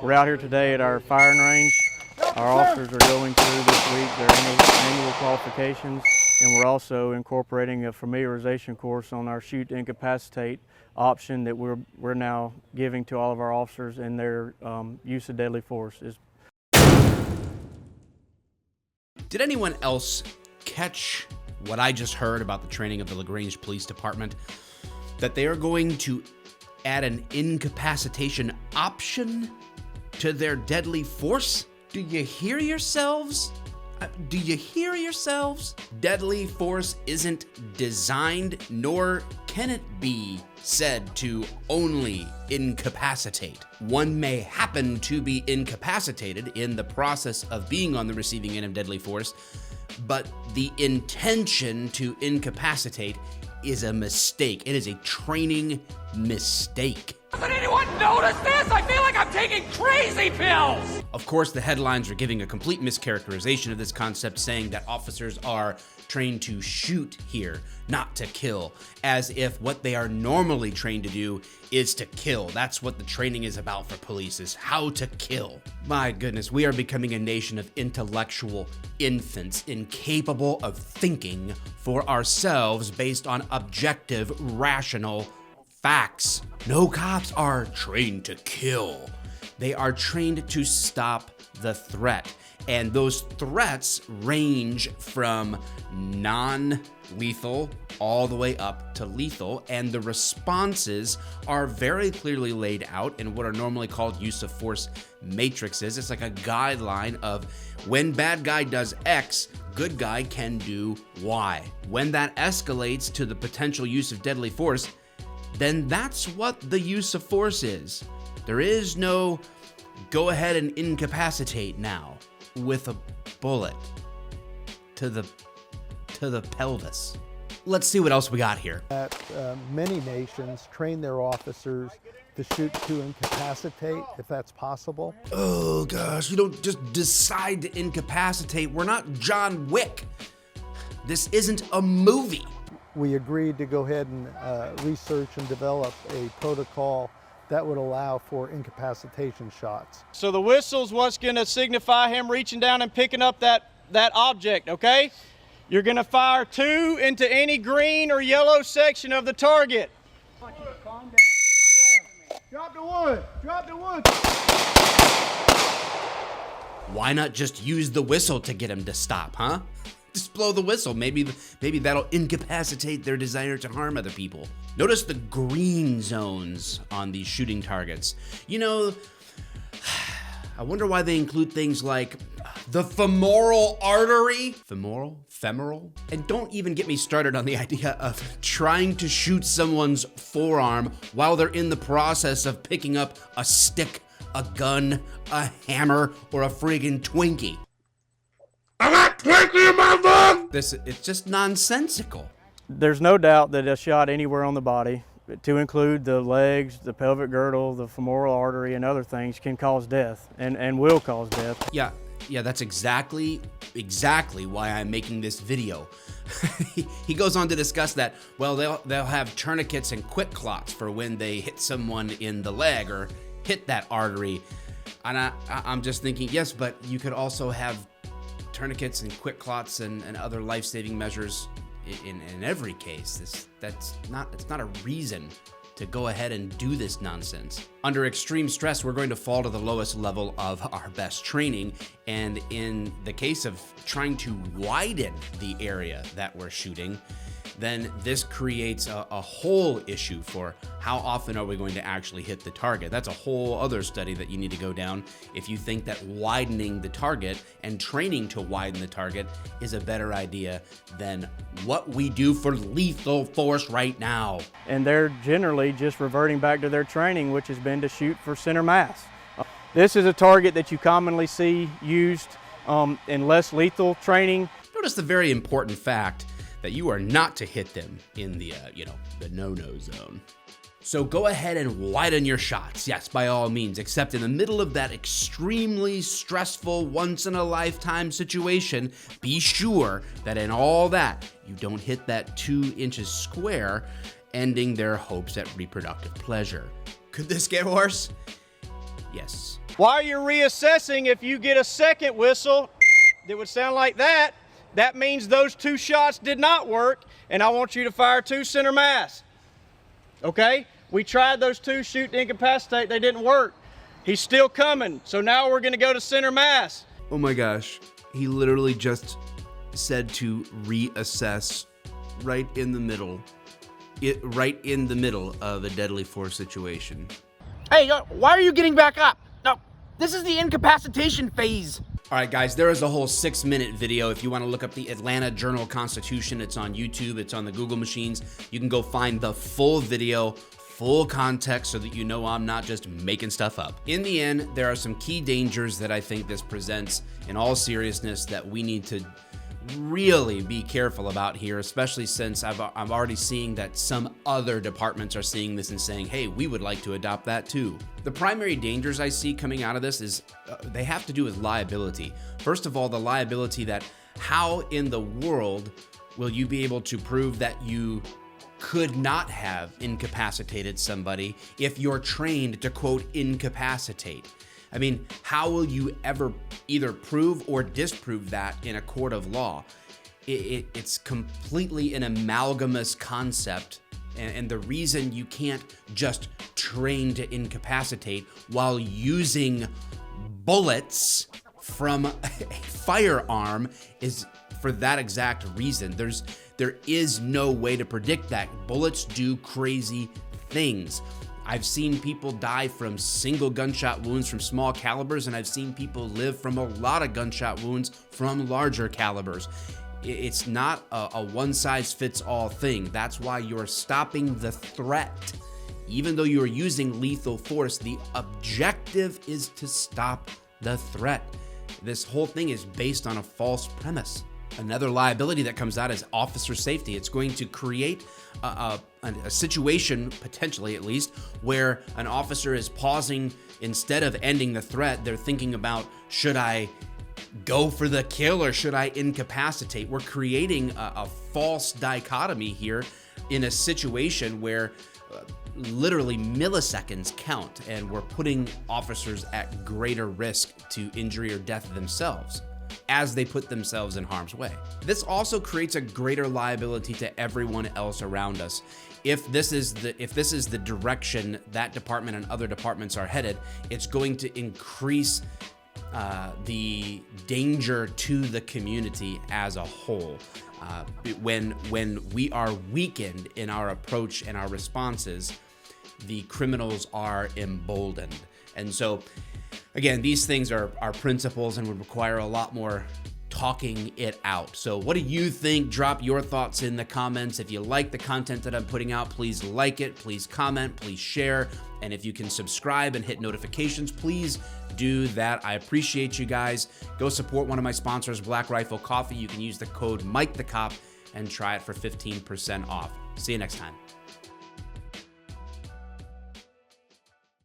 We're out here today at our firing range. Our officers are going through this week their annual qualifications, and we're also incorporating a familiarization course on our shoot to incapacitate option that we're now giving to all of our officers in their use of deadly force. Did anyone else catch what I just heard about the training of the LaGrange Police Department? That they are going to add an incapacitation option to their deadly force? Do you hear yourselves? Do you hear yourselves? Deadly force isn't designed, nor can it be said to only incapacitate. One may happen to be incapacitated in the process of being on the receiving end of deadly force, but the intention to incapacitate is a mistake. It is a training mistake. Doesn't anyone notice this? I feel like I'm taking crazy pills! Of course, the headlines are giving a complete mischaracterization of this concept, saying that officers are trained to shoot here, not to kill, as if what they are normally trained to do is to kill. That's what the training is about for police, is how to kill. My goodness, we are becoming a nation of intellectual infants, incapable of thinking for ourselves based on objective, rational facts. No cops are trained to kill. They are trained to stop the threat. And those threats range from non-lethal all the way up to lethal. And the responses are very clearly laid out in what are normally called use of force matrices. It's like a guideline of when bad guy does X, good guy can do Y. When that escalates to the potential use of deadly force, then that's what the use of force is. There is no go ahead and incapacitate now with a bullet to the pelvis. Let's see what else we got here. Many nations train their officers to shoot to incapacitate, if that's possible. Oh gosh, you don't just decide to incapacitate. We're not John Wick. This isn't a movie. We agreed to go ahead and research and develop a protocol that would allow for incapacitation shots. So the whistle's what's gonna signify him reaching down and picking up that object, okay? You're gonna fire 2 into any green or yellow section of the target. Calm down, calm down. Drop the wood, drop the wood. Why not just use the whistle to get him to stop, huh? Just blow the whistle. Maybe that'll incapacitate their desire to harm other people. Notice the green zones on these shooting targets. You know, I wonder why they include things like the femoral artery. Femoral? And don't even get me started on the idea of trying to shoot someone's forearm while they're in the process of picking up a stick, a gun, a hammer, or a friggin' Twinkie. I got Twinkie in my mouth! It's just nonsensical. There's no doubt that a shot anywhere on the body, to include the legs, the pelvic girdle, the femoral artery, and other things, can cause death and will cause death. Yeah, that's exactly why I'm making this video. He goes on to discuss that, well, they'll have tourniquets and quick clots for when they hit someone in the leg or hit that artery. And I'm just thinking, yes, but you could also have tourniquets and quick clots and other life-saving measures in every case. It's not a reason to go ahead and do this nonsense. Under extreme stress, we're going to fall to the lowest level of our best training. And in the case of trying to widen the area that we're shooting, then this creates a whole issue for how often are we going to actually hit the target. That's a whole other study that you need to go down if you think that widening the target and training to widen the target is a better idea than what we do for lethal force right now. And they're generally just reverting back to their training, which has been to shoot for center mass. This is a target that you commonly see used in less lethal training. Notice the very important fact that you are not to hit them in the, the no-no zone. So go ahead and widen your shots, yes, by all means, except in the middle of that extremely stressful, once-in-a-lifetime situation, be sure that in all that, you don't hit that 2 inches square, ending their hopes at reproductive pleasure. Could this get worse? Yes. While you're reassessing, if you get a second whistle that would sound like that, that means those 2 shots did not work, and I want you to fire 2 center mass. Okay? We tried those 2, shoot to incapacitate, they didn't work. He's still coming, so now we're gonna go to center mass. Oh my gosh. He literally just said to reassess right in the middle. Right in the middle of a deadly force situation. Hey, why are you getting back up? No, this is the incapacitation phase. All right, guys, there is a whole 6-minute video. If you want to look up the Atlanta Journal-Constitution, it's on YouTube, it's on the Google machines. You can go find the full video, full context, so that you know I'm not just making stuff up. In the end, there are some key dangers that I think this presents in all seriousness that we need to really be careful about here, especially since I'm already seeing that some other departments are seeing this and saying, hey, we would like to adopt that too. The primary dangers I see coming out of this is they have to do with liability. First of all, the liability that how in the world will you be able to prove that you could not have incapacitated somebody if you're trained to, quote, incapacitate? I mean, how will you ever either prove or disprove that in a court of law? It's completely an amalgamous concept, and the reason you can't just train to incapacitate while using bullets from a firearm is for that exact reason. There is no way to predict that. Bullets do crazy things. I've seen people die from single gunshot wounds from small calibers, and I've seen people live from a lot of gunshot wounds from larger calibers. It's not a one-size-fits-all thing. That's why you're stopping the threat. Even though you're using lethal force, the objective is to stop the threat. This whole thing is based on a false premise. Another liability that comes out is officer safety. It's going to create a situation, potentially at least, where an officer is pausing. Instead of ending the threat, they're thinking about, should I go for the kill or should I incapacitate? We're creating a false dichotomy here in a situation where literally milliseconds count, and we're putting officers at greater risk to injury or death themselves as they put themselves in harm's way. This also creates a greater liability to everyone else around us. If this is the direction that department and other departments are headed, it's going to increase the danger to the community as a whole. When we are weakened in our approach and our responses, the criminals are emboldened. And so, again, these things are principles and would require a lot more talking it out. So what do you think? Drop your thoughts in the comments. If you like the content that I'm putting out, please like it, please comment, please share. And if you can subscribe and hit notifications, please do that. I appreciate you guys. Go support one of my sponsors, Black Rifle Coffee. You can use the code MikeTheCop and try it for 15% off. See you next time.